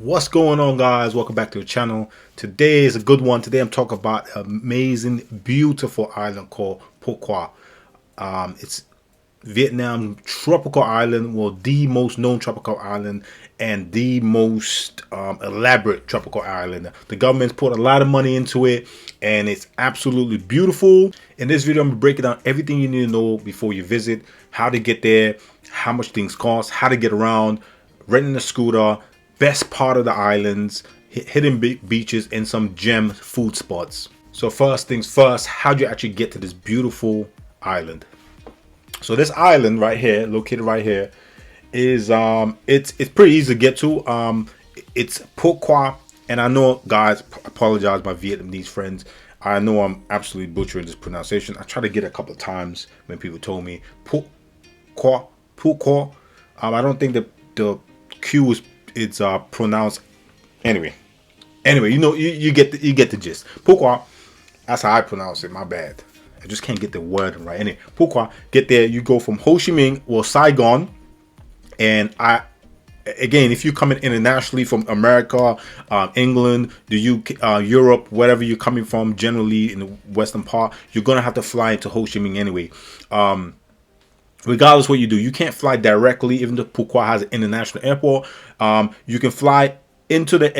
What's going on, guys? Welcome back to the channel. Today is a good one. Today I'm talking about an amazing, beautiful island called Phu Quoc. It's Vietnam tropical island, well, the most known tropical island and the most elaborate tropical island. The government's put a lot of money into it and it's absolutely beautiful. In this video, I'm gonna break down everything you need to know before you visit, how to get there, how much things cost, how to get around, renting a scooter, best part of the islands, hidden beaches, and some gem food spots. So first things first, how do you actually get to this beautiful island? So this island right here, located right here, is it's pretty easy to get to. It's Phu Quoc, and I know, guys, apologize my Vietnamese friends. I know I'm absolutely butchering this pronunciation. I tried to get it a couple of times when people told me Phu Quoc, Phu Quoc. I don't think the Q is it's pronounced anyway, you get the gist. Phu Quoc, that's how I pronounce it. My bad, I just can't get the word right. Anyway, Phu Quoc, get there. You go from Ho Chi Minh or Saigon, and again, if you're coming internationally from America, England, the UK, Europe, wherever you're coming from, generally in the western part, you're gonna have to fly into Ho Chi Minh anyway. Regardless what you do, you can't fly directly. Even though Phu Quoc has an international airport, you can fly into the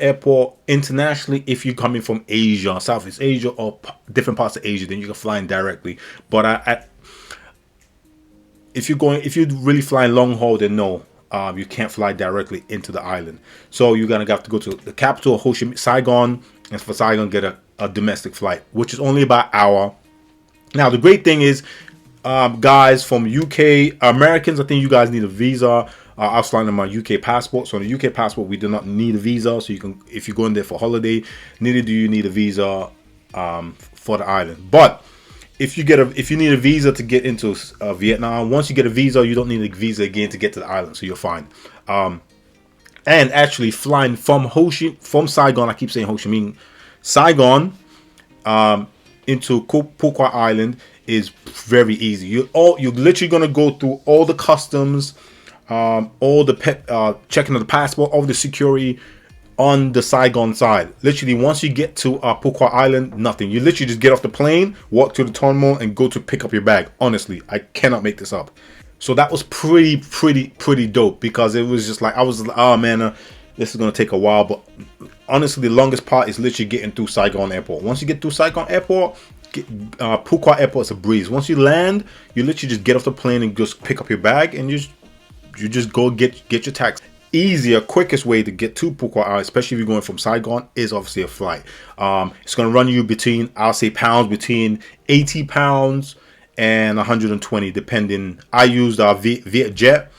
airport internationally if you're coming from Asia, Southeast Asia, or different parts of Asia. Then you can fly in directly. But if you're really flying long haul, then no, you can't fly directly into the island. So you're gonna have to go to the capital, Ho Chi Minh, Saigon, and for Saigon get a domestic flight, which is only about an hour. Now the great thing is, guys from UK, Americans, I think you guys need a visa. I was flying on my UK passport, so on the UK passport we do not need a visa. So you can, if you're going there for holiday, neither do you need a visa for the island. But if you need a visa to get into Vietnam, once you get a visa, you don't need a visa again to get to the island, so you're fine. And actually flying from Saigon, I keep saying Ho Chi Minh, Saigon, into Phu Quoc Island is very easy. You're literally gonna go through all the customs, all the checking of the passport, all the security on the Saigon side. Literally, once you get to Phu Quoc Island, nothing. You literally just get off the plane, walk to the terminal, and go to pick up your bag. Honestly, I cannot make this up. So that was pretty dope, because it was just like, I was like, oh man, this is gonna take a while. But honestly, the longest part is literally getting through Saigon Airport. Once you get through Saigon Airport, Phu Quoc Airport is a breeze. Once you land, you literally just get off the plane and just pick up your bag, and you just go get your taxi. Easier, quickest way to get to Phu Quoc, especially if you're going from Saigon, is obviously a flight. It's going to run you between, I'll say pounds, between 80 pounds and 120, depending. I used Vietjet.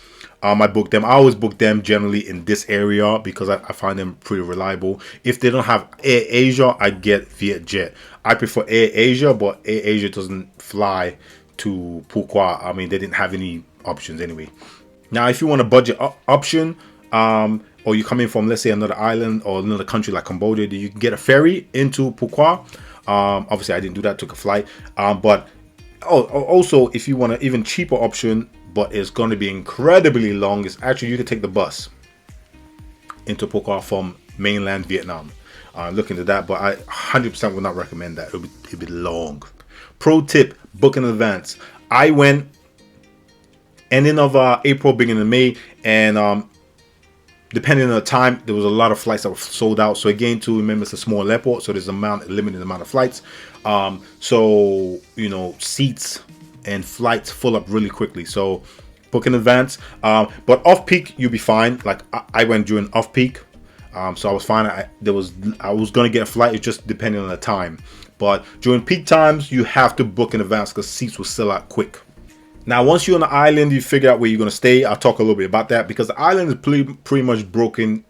I booked them. I always book them generally in this area because I find them pretty reliable. If they don't have Air Asia, I get Vietjet. I prefer Air Asia, but Air Asia doesn't fly to Phu Quoc. I mean, they didn't have any options anyway. Now, if you want a budget option, or you're coming from, let's say, another island or another country like Cambodia, you can get a ferry into Phu Quoc. Obviously, I didn't do that, took a flight. But also, if you want an even cheaper option, but it's going to be incredibly long, is actually you can take the bus into Phu Quoc from mainland Vietnam. Look into that, but I 100% would not recommend that. It'd be long. Pro tip: book in advance. I went ending of April, beginning of May, and depending on the time, there was a lot of flights that were sold out. So again, to remember, it's a small airport, so there's a limited amount of flights. So seats and flights fill up really quickly. So book in advance. But off peak, you'll be fine. Like I went during off peak, so I was fine. I was gonna get a flight. It's just depending on the time. But during peak times, you have to book in advance because seats will sell out quick. Now, once you're on the island, you figure out where you're going to stay. I'll talk a little bit about that, because the island is pretty much broken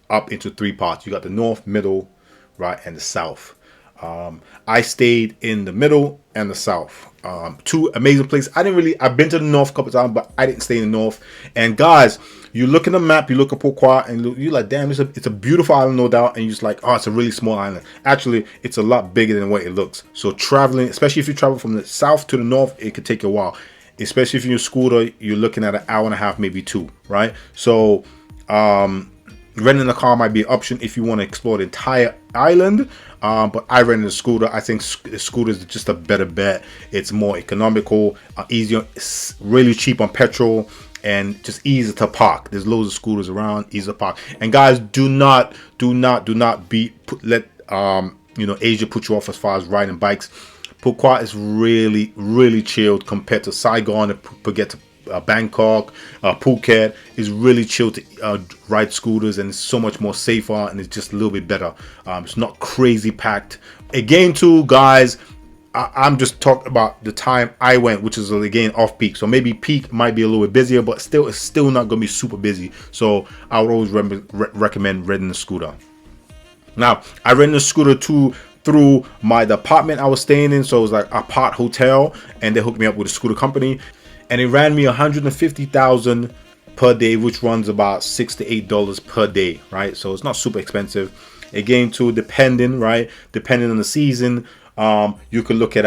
up into three parts. You got the north, middle, right, and the south. I stayed in the middle and the south. Two amazing places. I've been to the north a couple of times, but I didn't stay in the north. And guys, you look at the map, you look at Phu Quoc, and you're like, damn, it's a beautiful island, no doubt. And you're just like, oh, it's a really small island. Actually, it's a lot bigger than what it looks. So traveling, especially if you travel from the south to the north, it could take a while. Especially if you're a scooter, you're looking at an hour and a half, maybe two, right? So Renting a car might be an option if you want to explore the entire island, but I rented a scooter. I think the scooter is just a better bet. It's more economical, easier, it's really cheap on petrol, and just easy to park. There's loads of scooters around, easy to park. And guys, do not let Asia put you off as far as riding bikes. Phu Quoc is really chilled compared to Saigon, and forget to Bangkok. Phuket is really chill to ride scooters, and it's so much more safer, and it's just a little bit better. It's not crazy packed. Again, too, guys, I'm just talking about the time I went, which is again off peak. So maybe peak might be a little bit busier, but still, it's still not going to be super busy. So I would always recommend renting a scooter. Now, I rented a scooter too through the apartment I was staying in. So it was like a part hotel, and they hooked me up with a scooter company, and it ran me $150,000 per day, which runs about $6 to $8 per day, right? So it's not super expensive. Again, too, depending on the season, you could look at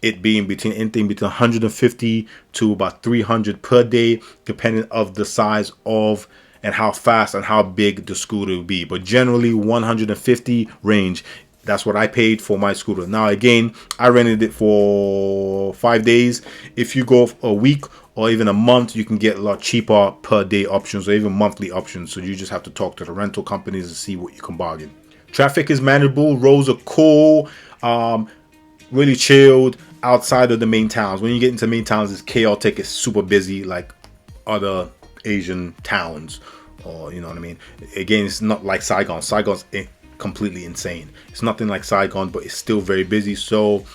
it being anything between 150 to about 300 per day, depending of the size of and how fast and how big the scooter will be. But generally 150 range. That's what I paid for my scooter. Now again, I rented it for 5 days. If you go a week or even a month, you can get a lot cheaper per day options or even monthly options. So you just have to talk to the rental companies and see what you can bargain. Traffic is manageable. Roads are cool. Really chilled outside of the main towns. When you get into main towns, it's chaotic. It's super busy like other Asian towns, or you know what I mean. Again, it's not like Saigon. Saigon's completely insane. It's nothing like Saigon, but it's still very busy. So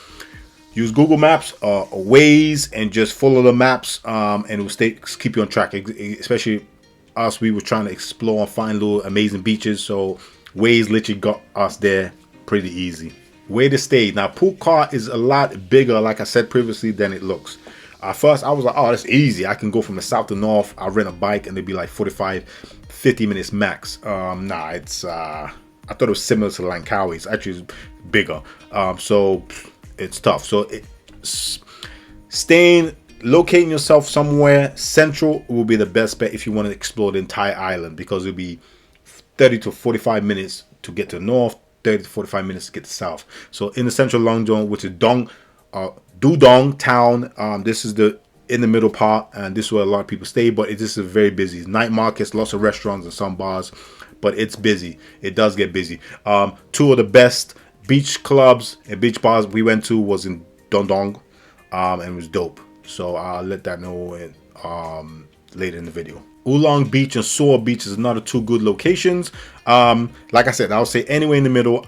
use Google Maps or Waze and just follow the maps, and it will keep you on track. Especially us, we were trying to explore and find little amazing beaches, so Waze literally got us there pretty easy. Where to stay. Now Phu Quoc is a lot bigger, like I said previously, than it looks. At first I was like, oh, that's easy, I can go from the south to north. I rent a bike and it'd be like 45-50 minutes max. Nah, it's I thought it was similar to Langkawi. It's actually bigger, so it's tough. So locating yourself somewhere central will be the best bet if you want to explore the entire island, because it'll be 30 to 45 minutes to get to the north, 30 to 45 minutes to get to south. So in the central Long Zone, which is Dudong town, this is in the middle part, and this is where a lot of people stay, but this is very busy. Night markets, lots of restaurants and some bars, but it's busy. It does get busy. Two of the best beach clubs and beach bars we went to was in Dondong, and it was dope. So I'll let that know later in the video. Oolong Beach and Soar Beach is another two good locations. Like I said, I'll say anywhere in the middle.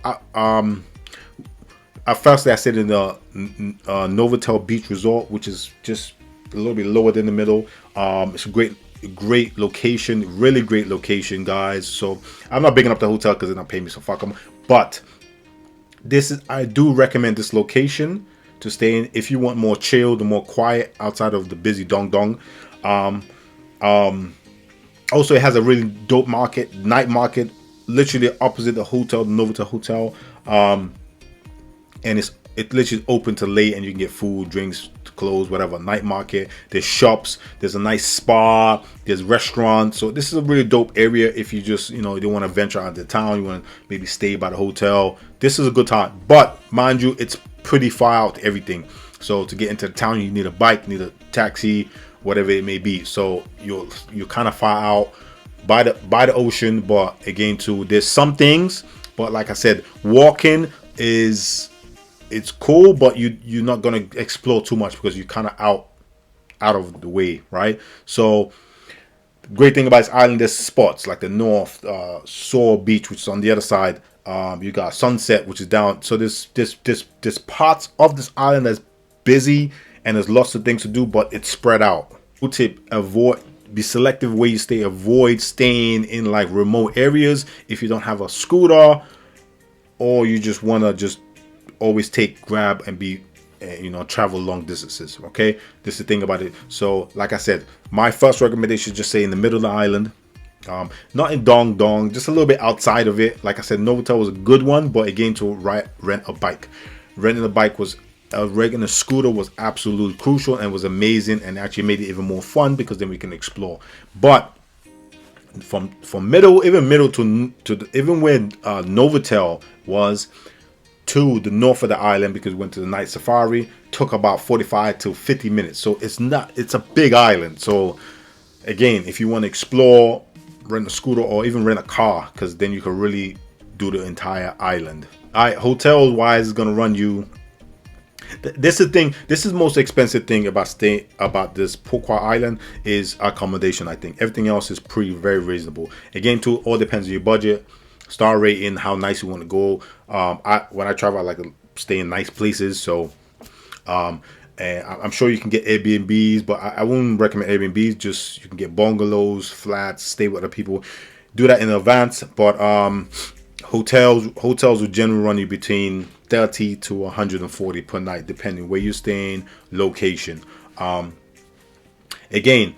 At first, I stayed in the Novotel Beach Resort, which is just a little bit lower than the middle. It's a great location, really great location, guys. So I'm not bigging up the hotel because they're not paying me, so fuck them. But I do recommend this location to stay in if you want more chilled and more quiet outside of the busy Dong Dong. Also, it has a really dope night market, literally opposite the hotel, the Novotel Hotel. And it literally open to late, and you can get food, drinks, clothes, whatever. Night market. There's shops. There's a nice spa. There's restaurants. So this is a really dope area if you just you don't want to venture out of the town. You want to maybe stay by the hotel. This is a good time. But mind you, it's pretty far out everything. So to get into the town, you need a bike, need a taxi, whatever it may be. So you're kind of far out by the ocean. But again, too, there's some things. But like I said, walking it's cool, but you're not gonna explore too much because you're kind of out of the way, right? So the great thing about this island, there's spots like the North Soar Beach, which is on the other side. You got Sunset, which is down. So there's parts of this island that's busy and there's lots of things to do, but it's spread out. Good tip: be selective where you stay. Avoid staying in like remote areas if you don't have a scooter, or you just wanna always grab and be travel long distances. Okay, this is the thing about it. So like I said, my first recommendation is just stay in the middle of the island, not in Dong Dong, just a little bit outside of it. Like I said, Novotel was a good one, but again, to rent a bike. Renting a bike was a scooter was absolutely crucial and was amazing, and actually made it even more fun because then we can explore. But from middle, even middle even where Novotel was, to the north of the island, because we went to the night safari, took about 45 to 50 minutes. So it's a big island. So again, if you want to explore, rent a scooter or even rent a car, because then you can really do the entire island. All right, hotel wise is going to run you, this is the thing, this is the most expensive thing about this Phu Quoc island is accommodation. I think everything else is very reasonable. Again, too, all depends on your budget, star rating, how nice you want to go. When I travel, I like to stay in nice places. So and I'm sure you can get Airbnbs, but I wouldn't recommend Airbnbs. Just you can get bungalows, flats, stay with other people. Do that in advance. But hotels will generally run you between 30 to 140 per night, depending where you're staying, location. Again,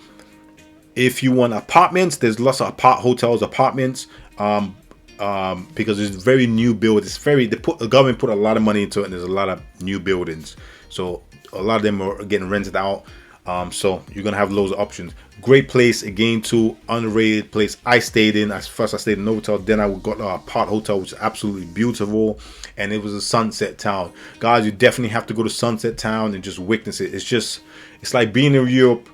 if you want apartments, there's lots of apartments. Because it's very new build. The government put a lot of money into it, and there's a lot of new buildings. So a lot of them are getting rented out. So you're gonna have loads of options. Great place, again, too, underrated place. I stayed in. First I stayed in Novotel, then I got a Part Hotel, which is absolutely beautiful, and it was a sunset town. Guys, you definitely have to go to Sunset Town and just witness it. It's like being in Europe,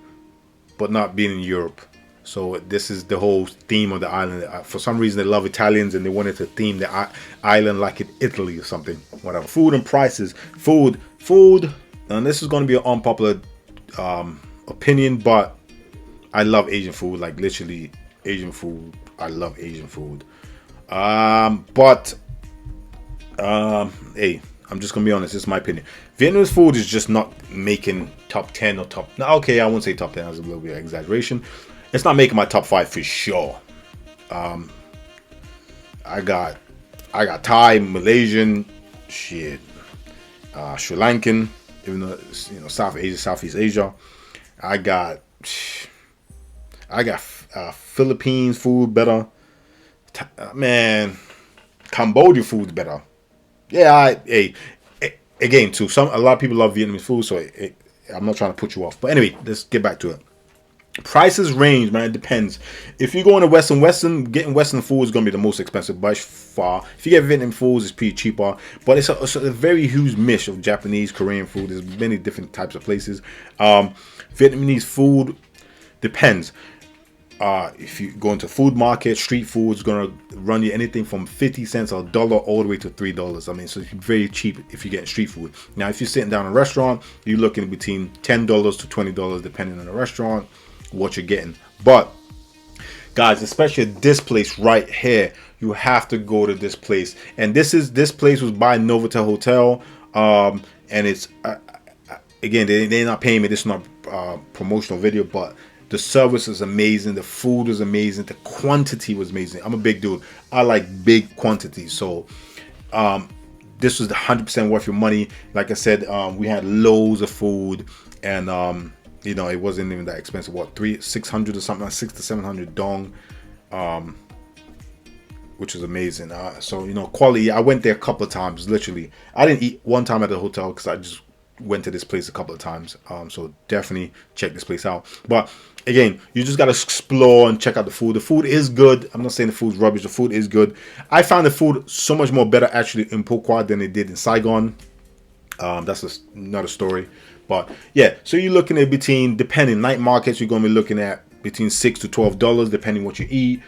but not being in Europe. So this is the whole theme of the island. For some reason, they love Italians and they wanted to theme the island like in Italy or something. Whatever. Food and prices. Food. And this is going to be an unpopular opinion, but I love Asian food. Like literally Asian food. I love Asian food. Hey, I'm just gonna be honest. This is my opinion. Vietnamese food is just not making top 10 or top. No, okay, I won't say top 10. That's a little bit of exaggeration. It's not making my top 5 for sure. I got Thai, Malaysian, shit, Sri Lankan, even though it's, South Asia, Southeast Asia. I got Philippines food better. Man, Cambodia food's better. Yeah, again too. A lot of people love Vietnamese food, so I'm not trying to put you off. But anyway, let's get back to it. Prices range, man. It depends. If you go into Western, getting Western food is gonna be the most expensive by far. If you get Vietnamese food, it's pretty cheaper. But it's a very huge mix of Japanese, Korean food. There's many different types of places. Vietnamese food depends. If you go into food market, street food is gonna run you anything from 50 cents or $1 all the way to $3. I mean, so it's very cheap if you get street food. Now, if you're sitting down in a restaurant, you're looking between $10 to $20 depending on the restaurant, what you're getting. But guys, especially this place right here, you have to go to this place. And this place was by Novotel Hotel, and it's again, they're not paying me. This is not promotional video, but the service is amazing, the food is amazing, the quantity was amazing. I'm a big dude, I like big quantities. So this was 100% worth your money. Like I said, we had loads of food, and it wasn't even that expensive. What, 600 or something, like 600 to 700 dong, which is amazing. So quality. I went there a couple of times. Literally, I didn't eat one time at the hotel because I just went to this place a couple of times. So definitely check this place out. But again, you just gotta explore and check out the food. The food is good. I'm not saying the food's rubbish. The food is good. I found the food so much more better actually in Phu Quoc than it did in Saigon. That's another story. But yeah, so you're looking at between, depending night markets, you're gonna be looking at between $6 to $12 depending what you eat.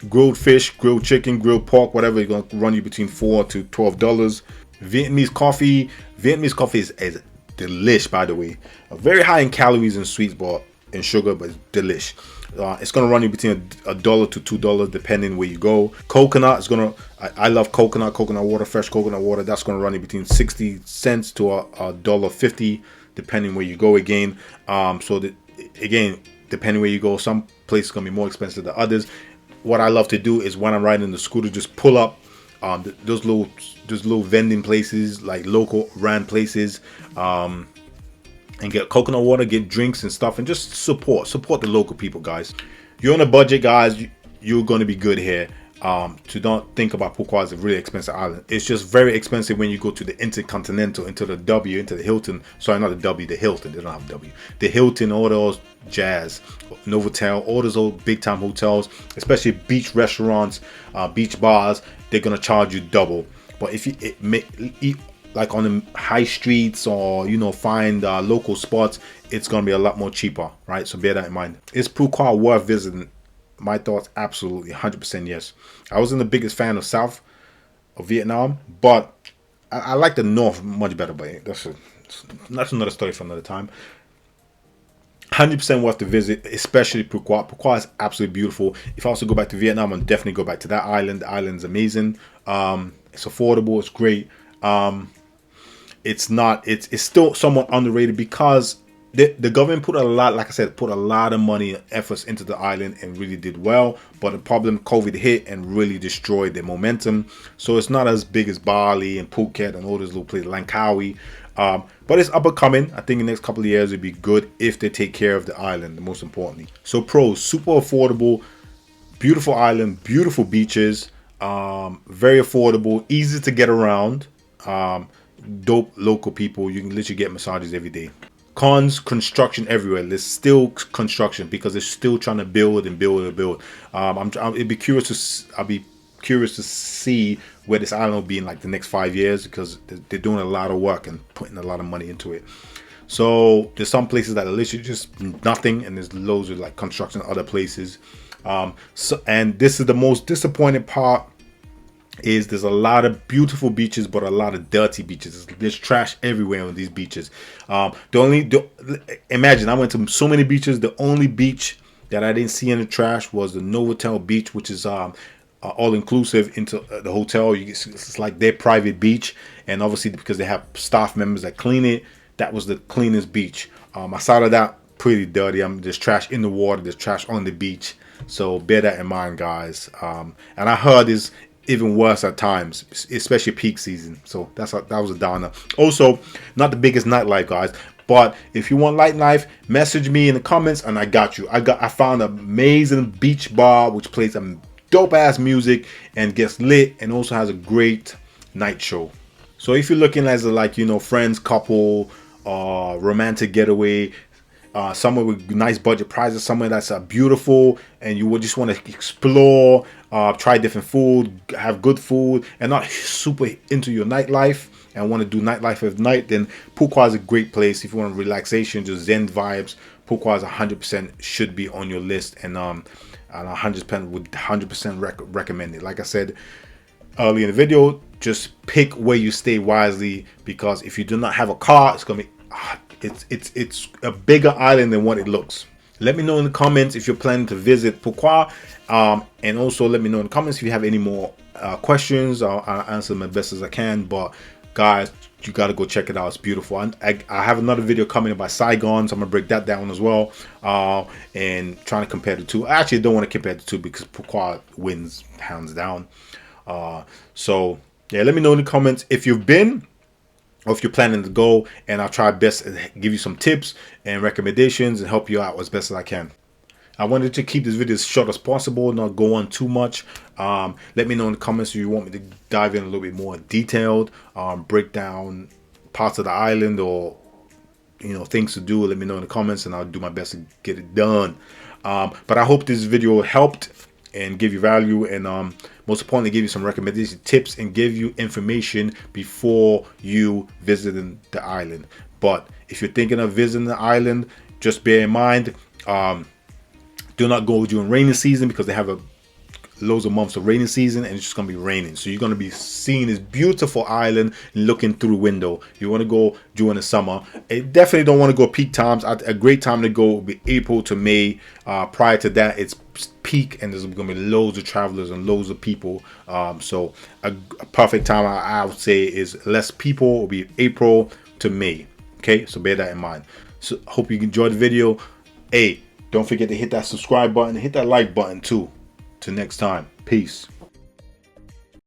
Grilled fish, grilled chicken, grilled pork, whatever, you're gonna run you between $4 to $12. Vietnamese coffee is delish, by the way. Very high in calories and sweets, but in sugar, but it's delish. It's gonna run you between $1 to $2 depending where you go. Coconut is gonna, I love coconut water, fresh coconut water. That's gonna run you between 60 cents to $1.50 depending where you go. Again, again, depending where you go, some places gonna be more expensive than others. What I love to do is when I'm riding the scooter, just pull up those little vending places, like local ran places, and get coconut water, get drinks and stuff, and just support the local people, guys. You're on a budget, guys. You're going to be good here. To not think about Phu Quoc as a really expensive island. It's just very expensive when you go to the Intercontinental, into the W, into the Hilton. Sorry, not the W, the Hilton. They don't have W. The Hilton, all those jazz, Novotel, all those old big time hotels, especially beach restaurants, beach bars. They're gonna charge you double. But if you eat like on the high streets, or find local spots, it's gonna be a lot more cheaper, right? So bear that in mind. Is Phu Quoc worth visiting? My thoughts, absolutely, 100% yes. I wasn't the biggest fan of South of Vietnam, but I like the North much better. But that's another story for another time. 100% worth the visit, especially Phu Quoc. Phu Quoc is absolutely beautiful. If I was to go back to Vietnam, I'd definitely go back to that island. The island's amazing. It's affordable. It's great. It's still somewhat underrated because the government put a lot, like I said, put a lot of money and efforts into the island and really did well. But the problem, COVID hit and really destroyed their momentum. So it's not as big as Bali and Phuket and all those little places, Langkawi. But it's up and coming. I think in the next couple of years it'd be good if they take care of the island, most importantly. So pros, super affordable, beautiful island, beautiful beaches, very affordable, easy to get around, dope local people. You can literally get massages every day. Cons, construction everywhere. There's still construction because they're still trying to build and build and build. I'll be curious to see where this island will be in like the next 5 years, because they're doing a lot of work and putting a lot of money into it. So there's some places that are literally just nothing, and there's loads of like construction in other places. And this is the most disappointing part, is there's a lot of beautiful beaches but a lot of dirty beaches. There's trash everywhere on these beaches. Imagine, I went to so many beaches. The only beach that I didn't see any trash was the Novotel beach, which is all inclusive into the hotel. It's like their private beach, and obviously because they have staff members that clean it, that was the cleanest beach. Outside of that, pretty dirty. There's trash in the water, there's trash on the beach, so bear that in mind, guys. And I heard it's even worse at times, especially peak season. So that was a downer. Also, not the biggest nightlife, guys, but if you want nightlife, message me in the comments and I got you. I found an amazing beach bar which plays a dope ass music and gets lit, and also has a great night show. So if you're looking as a friends, couple, romantic getaway, somewhere with nice budget prices, somewhere that's beautiful, and you would just want to explore, try different food, have good food, and not super into your nightlife and want to do nightlife at night, then Phu Quoc is a great place. If you want relaxation, just zen vibes, Phu Quoc is 100% should be on your list, and 100% would 100% recommend it. Like I said early in the video, just pick where you stay wisely, because if you do not have a car, it's gonna be it's a bigger island than what it looks. Let me know in the comments if you're planning to visit Phu Quoc, and also let me know in the comments if you have any more questions. I'll answer them as best as I can. But guys, you got to go check it out. It's beautiful. I have another video coming about Saigon, so I'm gonna break that down as well, and trying to compare the two. I actually don't want to compare the two because Phu Quoc wins hands down. So yeah, let me know in the comments if you've been, or if you're planning to go, and I'll try best to give you some tips and recommendations and help you out as best as I can. I wanted to keep this video as short as possible, not go on too much. Let me know in the comments if you want me to dive in a little bit more detailed, break down parts of the island, or things to do. Let me know in the comments and I'll do my best to get it done. But I hope this video helped and give you value, and most importantly, give you some recommendation tips and give you information before you visiting the island. But if you're thinking of visiting the island, just bear in mind, do not go during rainy season, because they have loads of months of rainy season, and it's just gonna be raining. So you're gonna be seeing this beautiful island looking through the window. You want to go during the summer. I definitely don't want to go peak times. A great time to go would be April to May. Prior to that, it's peak, and there's gonna be loads of travelers and loads of people. So a perfect time, I would say, is less people will be April to May. Okay, so bear that in mind. So hope you enjoyed the video. Hey, don't forget to hit that subscribe button, hit that like button too. Till next time, peace.